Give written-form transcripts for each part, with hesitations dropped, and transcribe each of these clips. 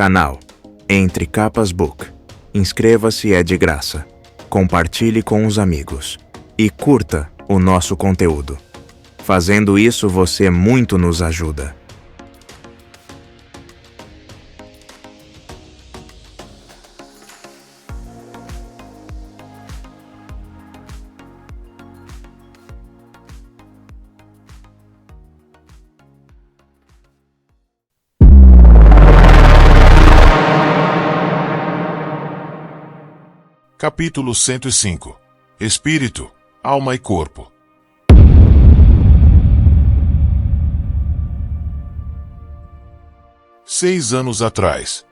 Canal Entre Capas Book. Inscreva-se, é de graça. Compartilhe com os amigos. E curta o nosso conteúdo. Fazendo isso, você muito nos ajuda. Capítulo 105. Espírito, alma e corpo. Seis anos atrás.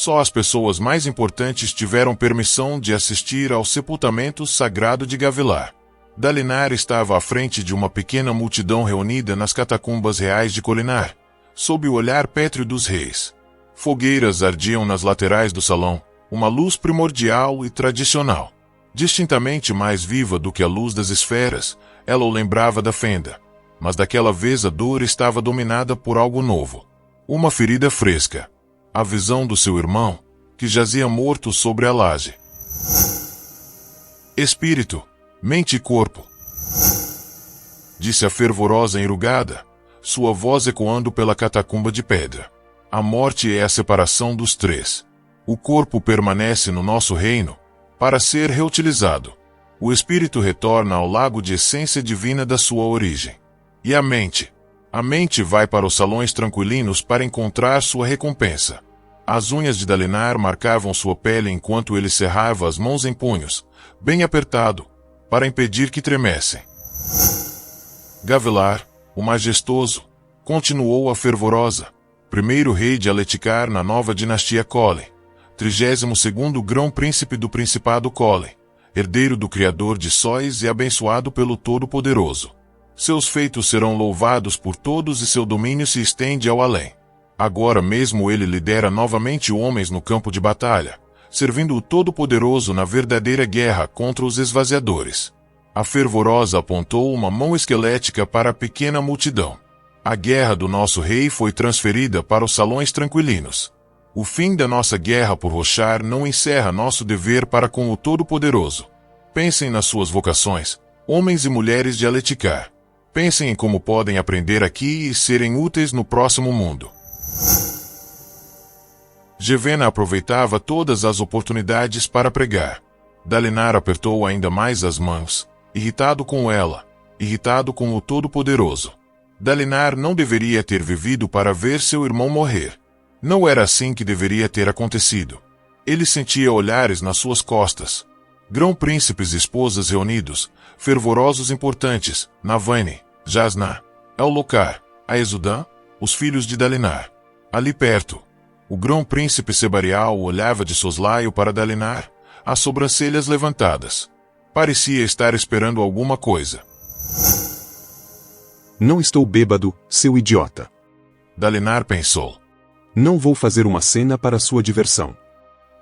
Só as pessoas mais importantes tiveram permissão de assistir ao sepultamento sagrado de Gavilar. Dalinar estava à frente de uma pequena multidão reunida nas catacumbas reais de Kholinar, sob o olhar pétreo dos reis. Fogueiras ardiam nas laterais do salão, uma luz primordial e tradicional. Distintamente mais viva do que a luz das esferas, ela o lembrava da fenda. Mas daquela vez a dor estava dominada por algo novo. Uma ferida fresca. A visão do seu irmão, que jazia morto sobre a laje. Espírito, mente e corpo, disse a fervorosa enrugada, sua voz ecoando pela catacumba de pedra. A morte é a separação dos três. O corpo permanece no nosso reino, para ser reutilizado. O espírito retorna ao lago de essência divina da sua origem. E a mente? A mente vai para os salões tranquilinos para encontrar sua recompensa. As unhas de Dalinar marcavam sua pele enquanto ele cerrava as mãos em punhos, bem apertado, para impedir que tremessem. Gavilar, o majestoso, continuou a fervorosa, primeiro rei de Aletikar na nova dinastia Kholi, 32º grão-príncipe do Principado Kholi, herdeiro do Criador de Sóis e abençoado pelo Todo-Poderoso. Seus feitos serão louvados por todos e seu domínio se estende ao além. Agora mesmo ele lidera novamente homens no campo de batalha, servindo o Todo-Poderoso na verdadeira guerra contra os esvaziadores. A fervorosa apontou uma mão esquelética para a pequena multidão. A guerra do nosso rei foi transferida para os salões tranquilinos. O fim da nossa guerra por Roshar não encerra nosso dever para com o Todo-Poderoso. Pensem nas suas vocações, homens e mulheres de Aletikar. Pensem em como podem aprender aqui e serem úteis no próximo mundo. Gevena aproveitava todas as oportunidades para pregar. Dalinar apertou ainda mais as mãos, irritado com ela, irritado com o Todo-Poderoso. Dalinar não deveria ter vivido para ver seu irmão morrer. Não era assim que deveria ter acontecido. Ele sentia olhares nas suas costas. Grão-príncipes e esposas reunidos, fervorosos importantes, Navani, Jasna, Elokar, Aezudan, os filhos de Dalinar. Ali perto, o grão-príncipe Sebarial olhava de soslaio para Dalinar, as sobrancelhas levantadas. Parecia estar esperando alguma coisa. Não estou bêbado, seu idiota. Dalinar pensou. Não vou fazer uma cena para sua diversão.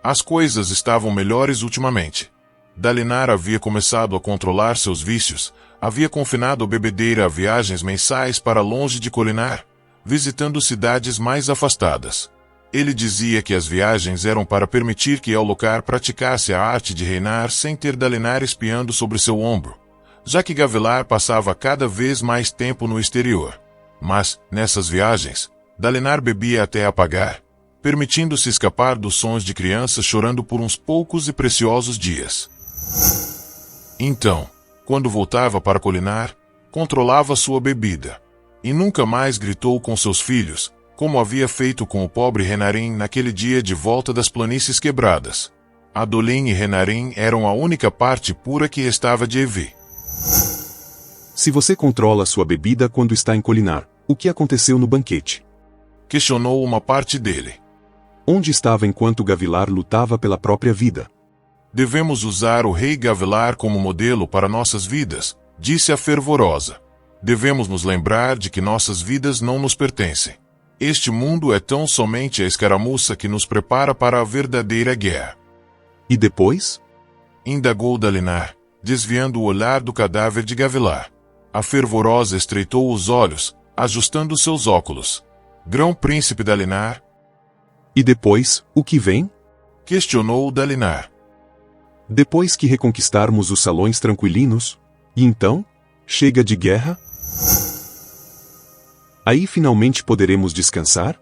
As coisas estavam melhores ultimamente. Dalinar havia começado a controlar seus vícios, havia confinado a bebedeira a viagens mensais para longe de Kholinar, visitando cidades mais afastadas. Ele dizia que as viagens eram para permitir que Elokar praticasse a arte de reinar sem ter Dalinar espiando sobre seu ombro, já que Gavilar passava cada vez mais tempo no exterior. Mas, nessas viagens, Dalinar bebia até apagar, permitindo-se escapar dos sons de crianças chorando por uns poucos e preciosos dias. Então, quando voltava para Kholinar, controlava sua bebida. E nunca mais gritou com seus filhos, como havia feito com o pobre Renarim naquele dia de volta das planícies quebradas. Adolin e Renarim eram a única parte pura que restava de Evi. Se você controla sua bebida quando está em Kholinar, o que aconteceu no banquete? Questionou uma parte dele. Onde estava enquanto Gavilar lutava pela própria vida? Devemos usar o rei Gavilar como modelo para nossas vidas, disse a fervorosa. Devemos nos lembrar de que nossas vidas não nos pertencem. Este mundo é tão somente a escaramuça que nos prepara para a verdadeira guerra. E depois? Indagou Dalinar, desviando o olhar do cadáver de Gavilar. A fervorosa estreitou os olhos, ajustando seus óculos. Grão-príncipe Dalinar? E depois, o que vem? Questionou Dalinar. Depois que reconquistarmos os salões tranquilinos? E então? Chega de guerra? Aí finalmente poderemos descansar?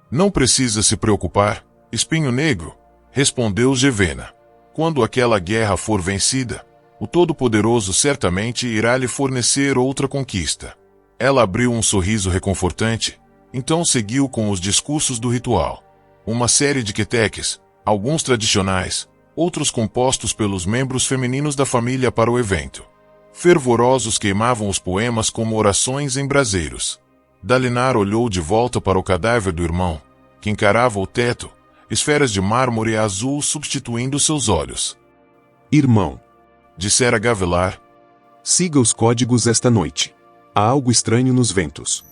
Não precisa se preocupar, espinho negro, respondeu Gevena. Quando aquela guerra for vencida, o Todo-Poderoso certamente irá lhe fornecer outra conquista. Ela abriu um sorriso reconfortante, então seguiu com os discursos do ritual. Uma série de queteques, alguns tradicionais, outros compostos pelos membros femininos da família para o evento. Fervorosos queimavam os poemas como orações em braseiros. Dalinar olhou de volta para o cadáver do irmão, que encarava o teto, esferas de mármore azul substituindo seus olhos. Irmão, dissera Gavilar, siga os códigos esta noite. Há algo estranho nos ventos.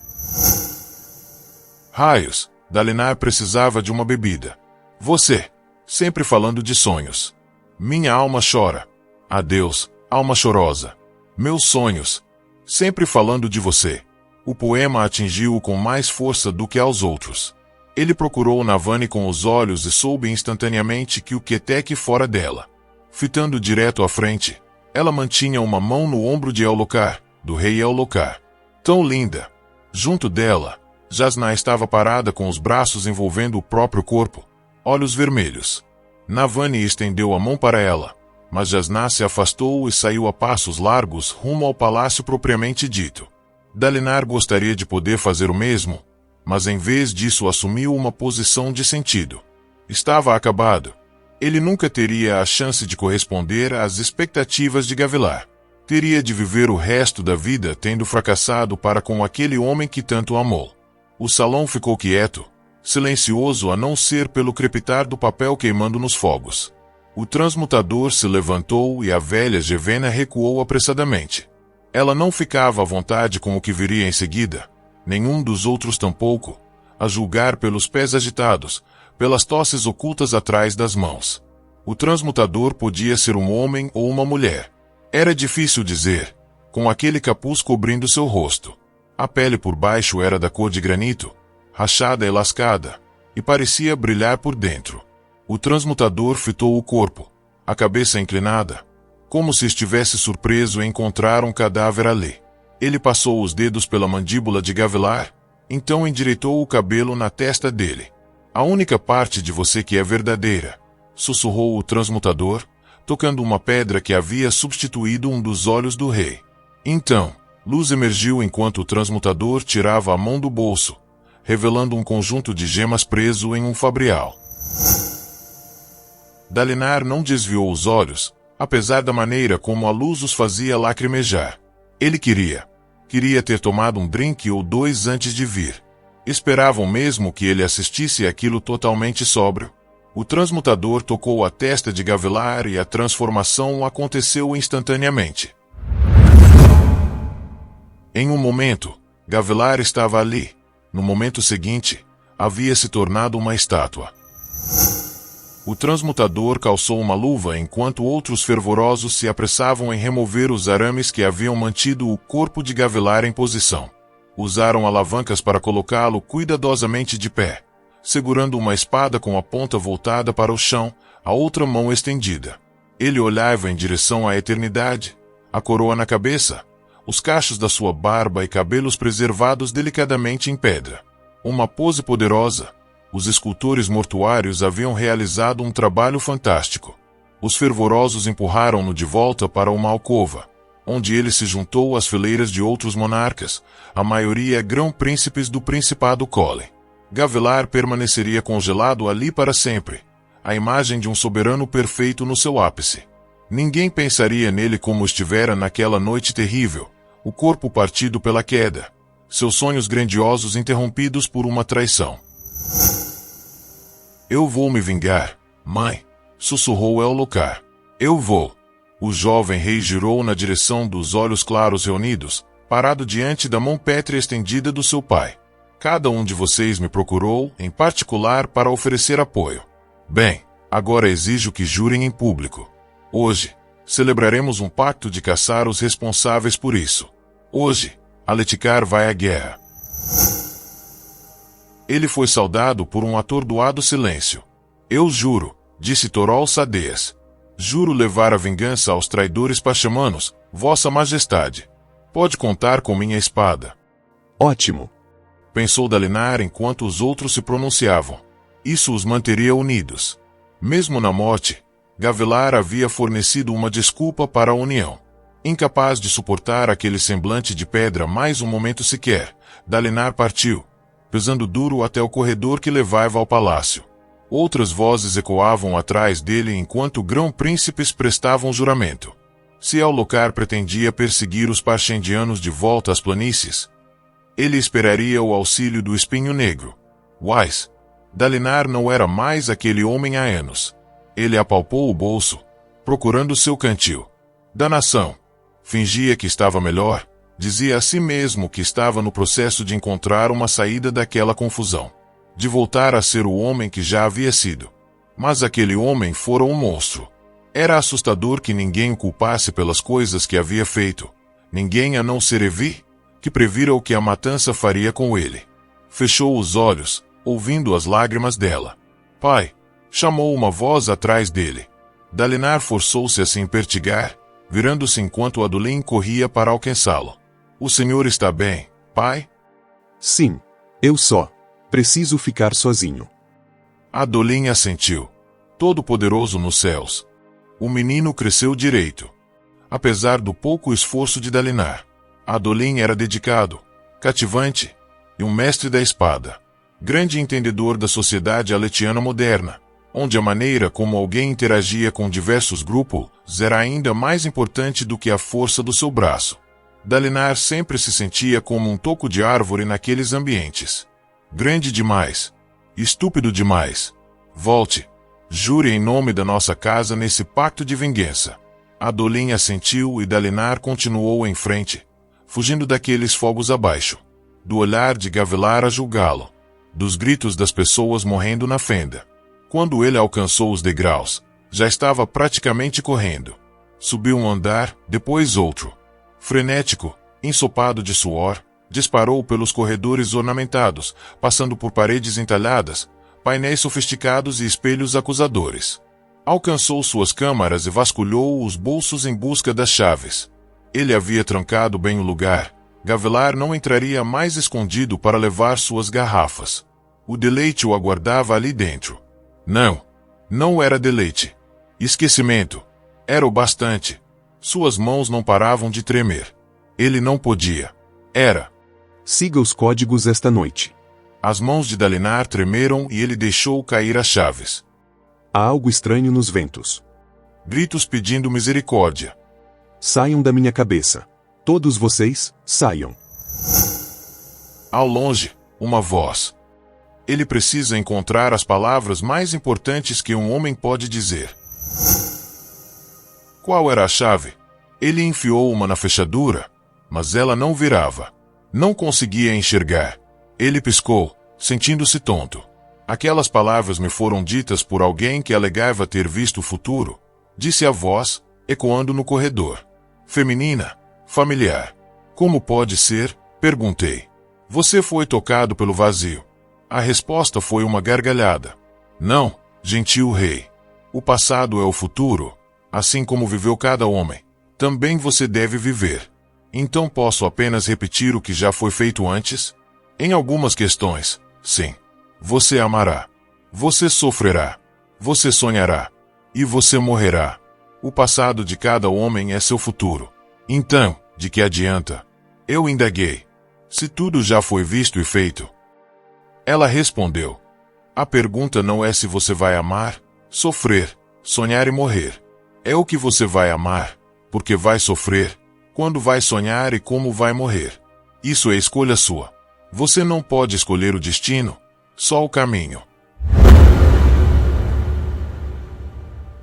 Raios, Dalinar precisava de uma bebida. Você, sempre falando de sonhos. Minha alma chora. Adeus, alma chorosa. Meus sonhos, sempre falando de você. O poema atingiu-o com mais força do que aos outros. Ele procurou Navani com os olhos e soube instantaneamente que o queteque fora dela. Fitando direto à frente, ela mantinha uma mão no ombro de Ellocar, do rei Ellocar. Tão linda. Junto dela, Jasná estava parada com os braços envolvendo o próprio corpo, olhos vermelhos. Navani estendeu a mão para ela, mas Jasná se afastou e saiu a passos largos rumo ao palácio propriamente dito. Dalinar gostaria de poder fazer o mesmo, mas em vez disso assumiu uma posição de sentido. Estava acabado. Ele nunca teria a chance de corresponder às expectativas de Gavilar. Teria de viver o resto da vida tendo fracassado para com aquele homem que tanto amou. O salão ficou quieto, silencioso a não ser pelo crepitar do papel queimando nos fogos. O transmutador se levantou e a velha Gevena recuou apressadamente. Ela não ficava à vontade com o que viria em seguida, nenhum dos outros tampouco, a julgar pelos pés agitados, pelas tosses ocultas atrás das mãos. O transmutador podia ser um homem ou uma mulher. Era difícil dizer, com aquele capuz cobrindo seu rosto. A pele por baixo era da cor de granito, rachada e lascada, e parecia brilhar por dentro. O transmutador fitou o corpo, a cabeça inclinada, como se estivesse surpreso em encontrar um cadáver ali. Ele passou os dedos pela mandíbula de Gavilar, então endireitou o cabelo na testa dele. A única parte de você que é verdadeira, sussurrou o transmutador, tocando uma pedra que havia substituído um dos olhos do rei. Então, luz emergiu enquanto o transmutador tirava a mão do bolso, revelando um conjunto de gemas preso em um fabrial. Dalinar não desviou os olhos, apesar da maneira como a luz os fazia lacrimejar. Ele queria ter tomado um drink ou dois antes de vir. Esperavam mesmo que ele assistisse àquilo totalmente sóbrio. O transmutador tocou a testa de Gavilar e a transformação aconteceu instantaneamente. Em um momento, Gavilar estava ali. No momento seguinte, havia se tornado uma estátua. O transmutador calçou uma luva enquanto outros fervorosos se apressavam em remover os arames que haviam mantido o corpo de Gavilar em posição. Usaram alavancas para colocá-lo cuidadosamente de pé, segurando uma espada com a ponta voltada para o chão, a outra mão estendida. Ele olhava em direção à eternidade, a coroa na cabeça, os cachos da sua barba e cabelos preservados delicadamente em pedra. Uma pose poderosa. Os escultores mortuários haviam realizado um trabalho fantástico. Os fervorosos empurraram-no de volta para uma alcova, onde ele se juntou às fileiras de outros monarcas, a maioria grão-príncipes do Principado Cole. Gavilar permaneceria congelado ali para sempre, a imagem de um soberano perfeito no seu ápice. Ninguém pensaria nele como estivera naquela noite terrível, o corpo partido pela queda, seus sonhos grandiosos interrompidos por uma traição. Eu vou me vingar, mãe, sussurrou Ellocar. Eu vou. O jovem rei girou na direção dos olhos claros reunidos, parado diante da mão pétrea estendida do seu pai. Cada um de vocês me procurou, em particular, para oferecer apoio. Bem, agora exijo que jurem em público. Hoje, celebraremos um pacto de caçar os responsáveis por isso. Hoje, Aletikar vai à guerra. Ele foi saudado por um atordoado silêncio. Eu juro, disse Torol Sadeias. Juro levar a vingança aos traidores pachamanos, Vossa Majestade. Pode contar com minha espada. Ótimo. Pensou Dalinar enquanto os outros se pronunciavam. Isso os manteria unidos. Mesmo na morte, Gavilar havia fornecido uma desculpa para a união. Incapaz de suportar aquele semblante de pedra mais um momento sequer, Dalinar partiu, pesando duro até o corredor que levava ao palácio. Outras vozes ecoavam atrás dele enquanto grão-príncipes prestavam juramento. Se Allocar pretendia perseguir os parchendianos de volta às planícies, ele esperaria o auxílio do Espinho Negro. Wise. Dalinar não era mais aquele homem há anos. Ele apalpou o bolso, procurando seu cantil. Da nação. Fingia que estava melhor, dizia a si mesmo que estava no processo de encontrar uma saída daquela confusão. De voltar a ser o homem que já havia sido. Mas aquele homem fora um monstro. Era assustador que ninguém o culpasse pelas coisas que havia feito. Ninguém a não ser Evi, que previra o que a matança faria com ele. Fechou os olhos, ouvindo as lágrimas dela. Pai! Chamou uma voz atrás dele. Dalinar forçou-se a se impertigar, virando-se enquanto Adolin corria para alcançá-lo. O senhor está bem, pai? Sim. Eu só. Preciso ficar sozinho. Adolin assentiu. Todo-poderoso nos céus. O menino cresceu direito. Apesar do pouco esforço de Dalinar, Adolin era dedicado, cativante, e um mestre da espada. Grande entendedor da sociedade aletiana moderna, onde a maneira como alguém interagia com diversos grupos era ainda mais importante do que a força do seu braço. Dalinar sempre se sentia como um toco de árvore naqueles ambientes. Grande demais. Estúpido demais. Volte. Jure em nome da nossa casa nesse pacto de vingança. Adolin assentiu e Dalinar continuou em frente, fugindo daqueles fogos abaixo. Do olhar de Gavilar a julgá-lo. Dos gritos das pessoas morrendo na fenda. Quando ele alcançou os degraus, já estava praticamente correndo. Subiu um andar, depois outro. Frenético, ensopado de suor, disparou pelos corredores ornamentados, passando por paredes entalhadas, painéis sofisticados e espelhos acusadores. Alcançou suas câmaras e vasculhou os bolsos em busca das chaves. Ele havia trancado bem o lugar. Gavilar não entraria mais escondido para levar suas garrafas. O deleite o aguardava ali dentro. Não. Não era deleite. Esquecimento. Era o bastante. Suas mãos não paravam de tremer. Ele não podia. Era. Siga os códigos esta noite. As mãos de Dalinar tremeram e ele deixou cair as chaves. Há algo estranho nos ventos. Gritos pedindo misericórdia. Saiam da minha cabeça. Todos vocês, saiam. Ao longe, uma voz. Ele precisa encontrar as palavras mais importantes que um homem pode dizer. Qual era a chave? Ele enfiou uma na fechadura, mas ela não virava. Não conseguia enxergar. Ele piscou, sentindo-se tonto. Aquelas palavras me foram ditas por alguém que alegava ter visto o futuro, disse a voz, ecoando no corredor. Feminina, familiar. Como pode ser? Perguntei. Você foi tocado pelo vazio. A resposta foi uma gargalhada. Não, gentil rei. O passado é o futuro, assim como viveu cada homem. Também você deve viver. Então posso apenas repetir o que já foi feito antes? Em algumas questões, sim. Você amará. Você sofrerá. Você sonhará. E você morrerá. O passado de cada homem é seu futuro. Então, de que adianta? Eu indaguei. Se tudo já foi visto e feito. Ela respondeu. A pergunta não é se você vai amar, sofrer, sonhar e morrer. É o que você vai amar, porque vai sofrer, quando vai sonhar e como vai morrer. Isso é escolha sua. Você não pode escolher o destino, só o caminho.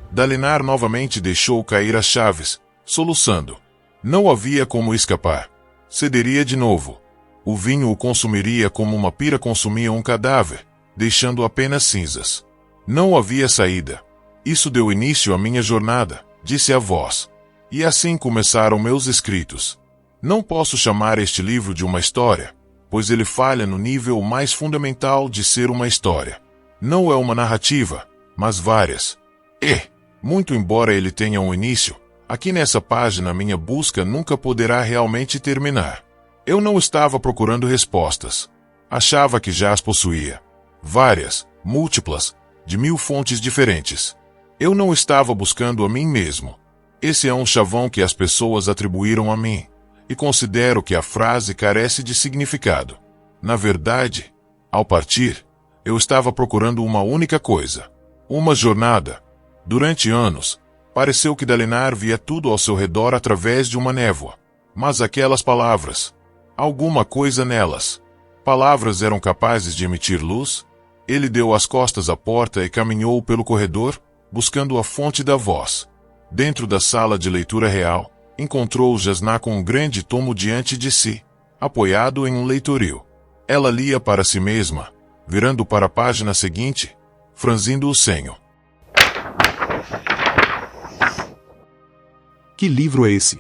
Dalinar novamente deixou cair as chaves, soluçando. Não havia como escapar. Cederia de novo. O vinho o consumiria como uma pira consumia um cadáver, deixando apenas cinzas. Não havia saída. Isso deu início à minha jornada, disse a voz. E assim começaram meus escritos. Não posso chamar este livro de uma história, pois ele falha no nível mais fundamental de ser uma história. Não é uma narrativa, mas várias. E, muito embora ele tenha um início, aqui nessa página minha busca nunca poderá realmente terminar. Eu não estava procurando respostas. Achava que já as possuía. Várias, múltiplas, de 1000 fontes diferentes. Eu não estava buscando a mim mesmo. Esse é um chavão que as pessoas atribuíram a mim, e considero que a frase carece de significado. Na verdade, ao partir, eu estava procurando uma única coisa. Uma jornada. Durante anos, pareceu que Dalinar via tudo ao seu redor através de uma névoa. Mas aquelas palavras, alguma coisa nelas. Palavras eram capazes de emitir luz? Ele deu as costas à porta e caminhou pelo corredor, buscando a fonte da voz. Dentro da sala de leitura real, encontrou Jasná com um grande tomo diante de si, apoiado em um leitoril. Ela lia para si mesma, virando para a página seguinte, franzindo o senho. Que livro é esse?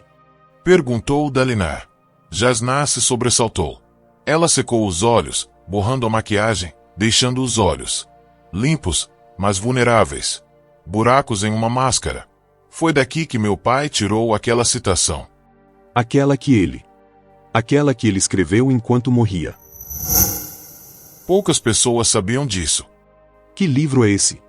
Perguntou Dalinar. Jasná se sobressaltou. Ela secou os olhos, borrando a maquiagem, deixando os olhos limpos, mas vulneráveis. Buracos em uma máscara. Foi daqui que meu pai tirou aquela citação. Aquela que ele escreveu enquanto morria. Poucas pessoas sabiam disso. Que livro é esse?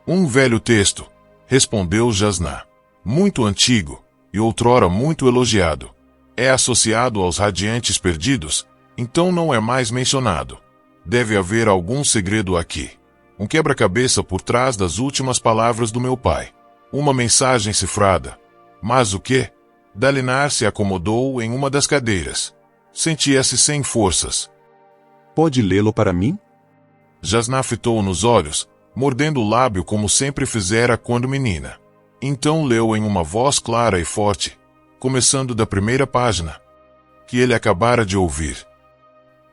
Um velho texto, respondeu Jasná. Muito antigo, e outrora muito elogiado. É associado aos Radiantes Perdidos, então não é mais mencionado. Deve haver algum segredo aqui. Um quebra-cabeça por trás das últimas palavras do meu pai. Uma mensagem cifrada. Mas o quê? Dalinar se acomodou em uma das cadeiras. Sentia-se sem forças. Pode lê-lo para mim? Jasná fitou nos olhos, mordendo o lábio como sempre fizera quando menina. Então leu em uma voz clara e forte, começando da primeira página, que ele acabara de ouvir.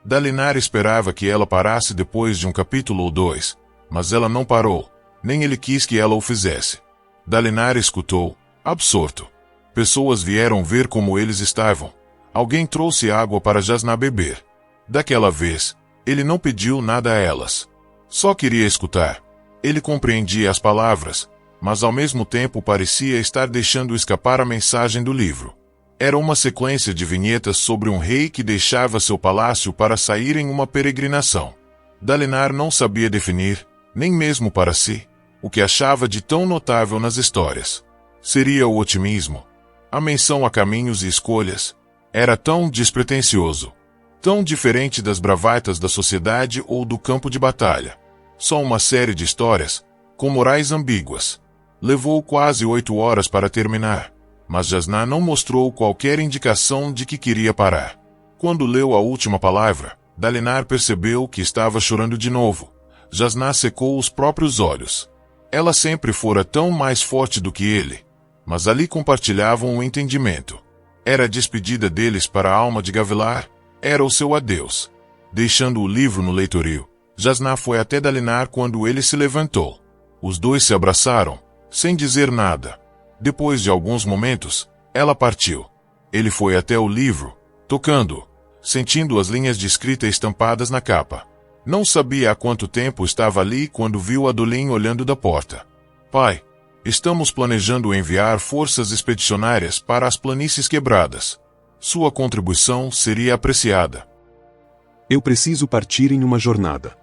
Dalinar esperava que ela parasse depois de um capítulo ou 2, mas ela não parou, nem ele quis que ela o fizesse. Dalinar escutou, absorto. Pessoas vieram ver como eles estavam. Alguém trouxe água para Jasná beber. Daquela vez, ele não pediu nada a elas. Só queria escutar. Ele compreendia as palavras, mas ao mesmo tempo parecia estar deixando escapar a mensagem do livro. Era uma sequência de vinhetas sobre um rei que deixava seu palácio para sair em uma peregrinação. Dalinar não sabia definir, nem mesmo para si, o que achava de tão notável nas histórias. Seria o otimismo. A menção a caminhos e escolhas. Era tão despretensioso. Tão diferente das bravaitas da sociedade ou do campo de batalha. Só uma série de histórias, com morais ambíguas. Levou quase 8 horas para terminar, mas Jasná não mostrou qualquer indicação de que queria parar. Quando leu a última palavra, Dalinar percebeu que estava chorando de novo. Jasná secou os próprios olhos. Ela sempre fora tão mais forte do que ele, mas ali compartilhavam um entendimento. Era a despedida deles para a alma de Gavilar, era o seu adeus. Deixando o livro no leitoril, Jasná foi até Dalinar quando ele se levantou. Os dois se abraçaram, sem dizer nada. Depois de alguns momentos, ela partiu. Ele foi até o livro, tocando-o, sentindo as linhas de escrita estampadas na capa. Não sabia há quanto tempo estava ali quando viu Adolin olhando da porta. Pai, estamos planejando enviar forças expedicionárias para as planícies quebradas. Sua contribuição seria apreciada. Eu preciso partir em uma jornada.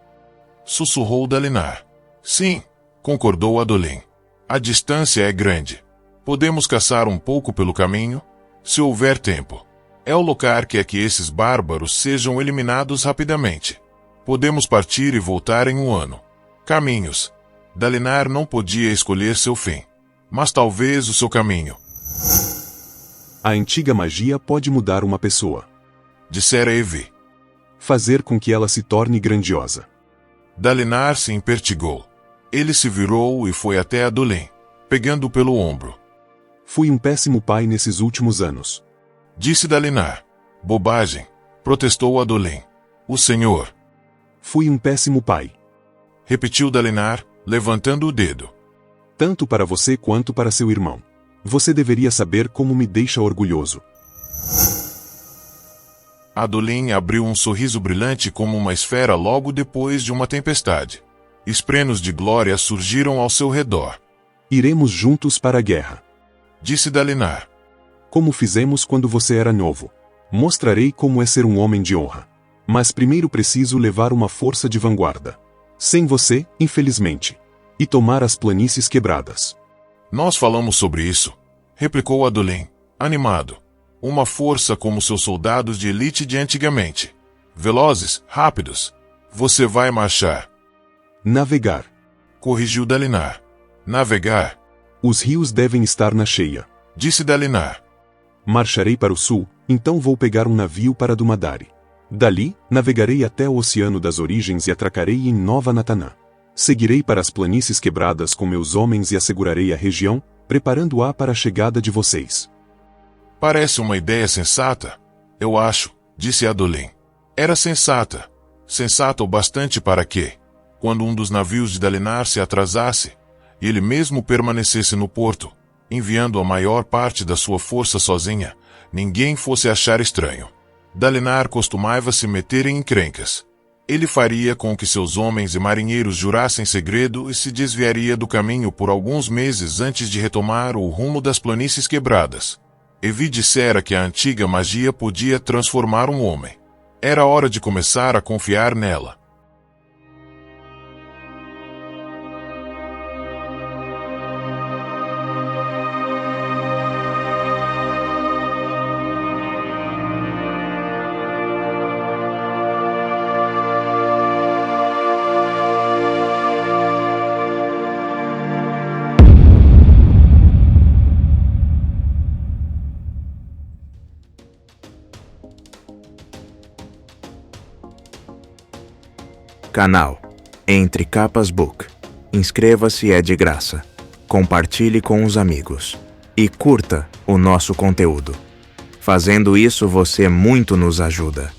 Sussurrou Dalinar. Sim, concordou Adolin. A distância é grande. Podemos caçar um pouco pelo caminho, se houver tempo. É o lugar que é que esses bárbaros sejam eliminados rapidamente. Podemos partir e voltar em 1 ano. Caminhos. Dalinar não podia escolher seu fim, mas talvez o seu caminho. A antiga magia pode mudar uma pessoa. Dissera Evi. Fazer com que ela se torne grandiosa. Dalinar se impertigou. Ele se virou e foi até Adolin, pegando-o pelo ombro. Fui um péssimo pai nesses últimos anos. Disse Dalinar. Bobagem, protestou Adolin. O senhor. Fui um péssimo pai. Repetiu Dalinar, levantando o dedo. Tanto para você quanto para seu irmão. Você deveria saber como me deixa orgulhoso. Adolin abriu um sorriso brilhante como uma esfera logo depois de uma tempestade. Esprenos de glória surgiram ao seu redor. Iremos juntos para a guerra. Disse Dalinar. Como fizemos quando você era novo. Mostrarei como é ser um homem de honra. Mas primeiro preciso levar uma força de vanguarda. Sem você, infelizmente. E tomar as planícies quebradas. Nós falamos sobre isso, replicou Adolin, animado. Uma força como seus soldados de elite de antigamente. Velozes, rápidos. Você vai marchar. Navegar. Corrigiu Dalinar. Navegar. Os rios devem estar na cheia. Disse Dalinar. Marcharei para o sul, então vou pegar um navio para Dumadari. Dali, navegarei até o Oceano das Origens e atracarei em Nova Natanã. Seguirei para as planícies quebradas com meus homens e assegurarei a região, preparando-a para a chegada de vocês. Parece uma ideia sensata, eu acho, disse Adolin. Era sensata. Sensata o bastante para que, quando um dos navios de Dalinar se atrasasse, e ele mesmo permanecesse no porto, enviando a maior parte da sua força sozinha, ninguém fosse achar estranho. Dalinar costumava se meter em encrencas. Ele faria com que seus homens e marinheiros jurassem segredo e se desviaria do caminho por alguns meses antes de retomar o rumo das planícies quebradas. Evi dissera que a antiga magia podia transformar um homem. Era hora de começar a confiar nela. Canal Entre Capas Book. Inscreva-se, é de graça. Compartilhe com os amigos. E curta o nosso conteúdo. Fazendo isso, você muito nos ajuda.